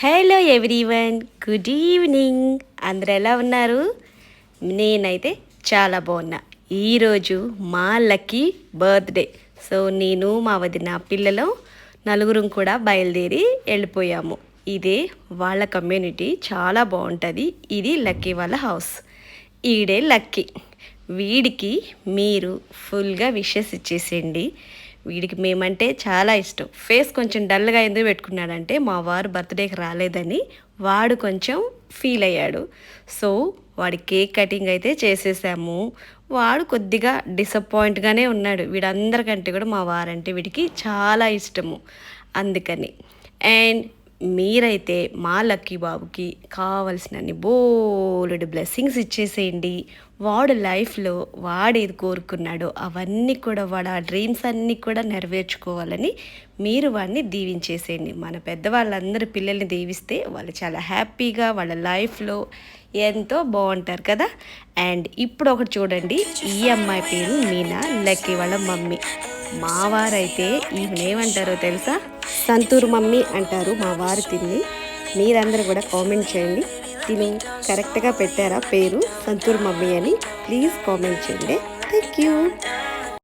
Hello everyone, good evening. అందరు ఎలా ఉన్నారు? నేనైతే చాలా బాగున్నా. ఈరోజు మా లక్కీ బర్త్డే. సో నేను మా వదిన పిల్లలు నలుగురం కూడా బయలుదేరి వెళ్ళిపోయాము. ఇదే వాళ్ళ కమ్యూనిటీ, చాలా బాగుంటుంది. ఇది లక్కీ వాళ్ళ హౌస్. ఈడే లక్కీ. వీడికి మీరు ఫుల్గా విషెస్ ఇచ్చేసేయండి. వీడికి మేమంటే చాలా ఇష్టం. ఫేస్ కొంచెం డల్గా ఎందుకు పెట్టుకున్నాడంటే మా వారు బర్త్డేకి రాలేదని వాడు కొంచెం ఫీల్ అయ్యాడు. సో వాడి కేక్ కటింగ్ అయితే చేసేసాము. వాడు కొద్దిగా డిసప్పాయింట్గానే ఉన్నాడు. వీడందరికంటే కూడా మా వారంటే వీడికి చాలా ఇష్టము, అందుకని. అండ్ మీరైతే మా లక్కీ బాబుకి కావలసినన్ని బోలెడు బ్లెస్సింగ్స్ ఇచ్చేసేయండి. వాడు లైఫ్లో వాడేది కోరుకున్నాడో అవన్నీ కూడా, వాడు ఆ డ్రీమ్స్ అన్నీ కూడా నెరవేర్చుకోవాలని మీరు వాడిని దీవించేసేయండి. మన పెద్దవాళ్ళందరూ పిల్లల్ని దీవిస్తే వాళ్ళు చాలా హ్యాపీగా వాళ్ళ లైఫ్లో ఎంతో బాగుంటారు కదా. అండ్ ఇప్పుడు ఒకటి చూడండి, ఈ అమ్మాయి పేరు మీనా, లక్కీ వాళ్ళ మమ్మీ. మా వారైతే ఏమంటారో తెలుసా? సంతూర్ మమ్మీ అంటారు మా వారు తిని. మీరందరూ కూడా కామెంట్ చేయండి, తిని కరెక్ట్గా పెట్టారా పేరు సంతూర్ మమ్మీ అని. ప్లీజ్ కామెంట్ చేయండి. Thank you.